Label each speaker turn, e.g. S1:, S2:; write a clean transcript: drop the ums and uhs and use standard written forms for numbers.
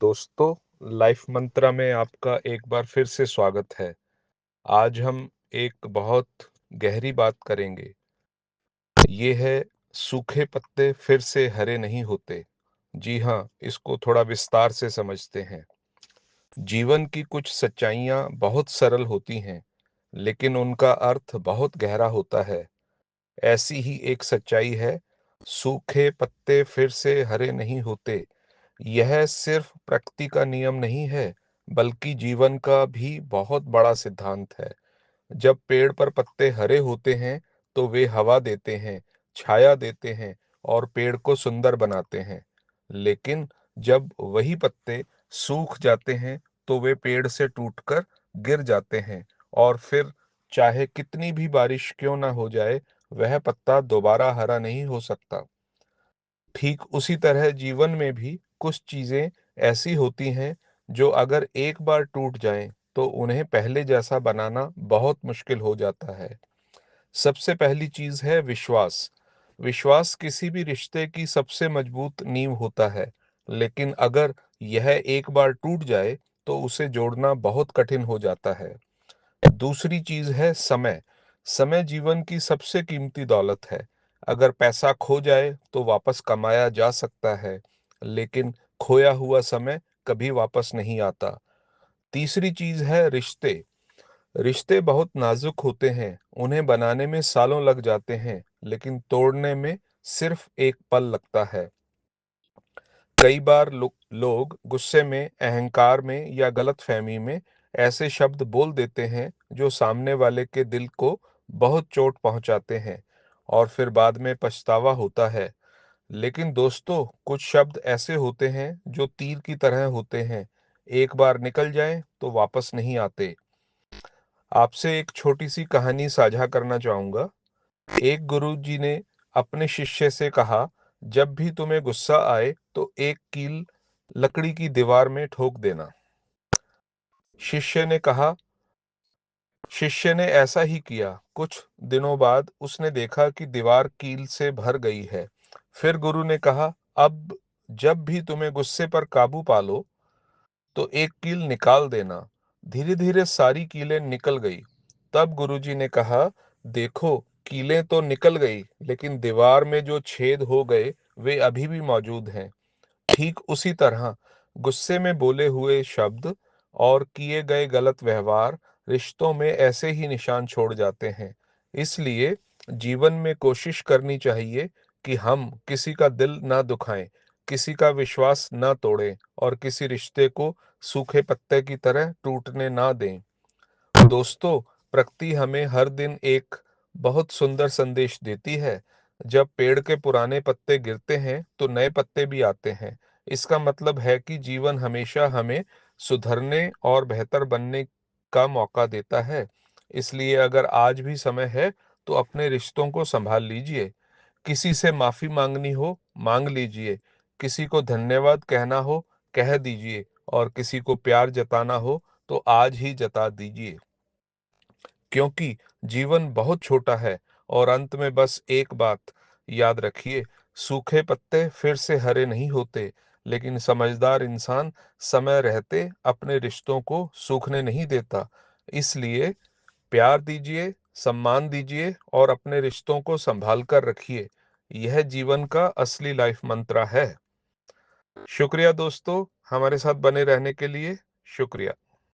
S1: दोस्तों, लाइफ मंत्रा में आपका एक बार फिर से स्वागत है। आज हम एक बहुत गहरी बात करेंगे। ये है सूखे पत्ते फिर से हरे नहीं होते। जी हाँ, इसको थोड़ा विस्तार से समझते हैं। जीवन की कुछ सच्चाइयाँ बहुत सरल होती हैं, लेकिन उनका अर्थ बहुत गहरा होता है। ऐसी ही एक सच्चाई है, सूखे पत्ते फिर से हरे नहीं होते। यह सिर्फ प्रकृति का नियम नहीं है, बल्कि जीवन का भी बहुत बड़ा सिद्धांत है। जब पेड़ पर पत्ते हरे होते हैं, तो वे हवा देते हैं, छाया देते हैं और पेड़ को सुंदर बनाते हैं। लेकिन जब वही पत्ते सूख जाते हैं, तो वे पेड़ से टूटकर गिर जाते हैं और फिर चाहे कितनी भी बारिश क्यों ना हो जाए, वह पत्ता दोबारा हरा नहीं हो सकता। ठीक उसी तरह जीवन में भी कुछ चीजें ऐसी होती हैं जो अगर एक बार टूट जाएं तो उन्हें पहले जैसा बनाना बहुत मुश्किल हो जाता है। सबसे पहली चीज है विश्वास। विश्वास किसी भी रिश्ते की सबसे मजबूत नींव होता है, लेकिन अगर यह एक बार टूट जाए तो उसे जोड़ना बहुत कठिन हो जाता है। दूसरी चीज है समय। समय जीवन की सबसे कीमती दौलत है। अगर पैसा खो जाए तो वापस कमाया जा सकता है, लेकिन खोया हुआ समय कभी वापस नहीं आता। तीसरी चीज है रिश्ते। रिश्ते बहुत नाजुक होते हैं, उन्हें बनाने में सालों लग जाते हैं, लेकिन तोड़ने में सिर्फ एक पल लगता है। कई बार लोग गुस्से में, अहंकार में या गलतफहमी में ऐसे शब्द बोल देते हैं जो सामने वाले के दिल को बहुत चोट पहुंचाते हैं और फिर बाद में पछतावा होता है। लेकिन दोस्तों, कुछ शब्द ऐसे होते हैं जो तीर की तरह होते हैं। एक बार निकल जाएं तो वापस नहीं आते। आपसे एक छोटी सी कहानी साझा करना चाहूंगा। एक गुरुजी ने अपने शिष्य से कहा, जब भी तुम्हें गुस्सा आए तो एक कील लकड़ी की दीवार में ठोक देना। शिष्य ने कहा शिष्य ने ऐसा ही किया। कुछ दिनों बाद उसने देखा कि दीवार कील से भर गई है। फिर गुरु ने कहा, अब जब भी तुम्हें गुस्से पर काबू पालो तो एक कील निकाल देना। धीरे धीरे सारी कीलें निकल गई। तब गुरुजी ने कहा, देखो, कीलें तो निकल गई, लेकिन दीवार में जो छेद हो गए वे अभी भी मौजूद हैं। ठीक उसी तरह गुस्से में बोले हुए शब्द और किए गए गलत व्यवहार रिश्तों में ऐसे ही निशान छोड़ जाते हैं। इसलिए जीवन में कोशिश करनी चाहिए कि हम किसी का दिल ना दुखाएं, किसी का विश्वास ना तोड़ें और किसी रिश्ते को सूखे पत्ते की तरह टूटने ना दें। दोस्तों, प्रकृति हमें हर दिन एक बहुत सुंदर संदेश देती है। जब पेड़ के पुराने पत्ते गिरते हैं तो नए पत्ते भी आते हैं। इसका मतलब है कि जीवन हमेशा हमें सुधरने और बेहतर बनने का मौका देता है। इसलिए अगर आज भी समय है तो अपने रिश्तों को संभाल लीजिए। किसी से माफी मांगनी हो, मांग लीजिए। किसी को धन्यवाद कहना हो, कह दीजिए। और किसी को प्यार जताना हो तो आज ही जता दीजिए। क्योंकि जीवन बहुत छोटा है। और अंत में बस एक बात याद रखिए, सूखे पत्ते फिर से हरे नहीं होते, लेकिन समझदार इंसान समय रहते अपने रिश्तों को सूखने नहीं देता। इसलिए प्यार दीजिए, सम्मान दीजिए और अपने रिश्तों को संभाल कर रखिए। यह जीवन का असली लाइफ मंत्र है। शुक्रिया दोस्तों, हमारे साथ बने रहने के लिए। शुक्रिया।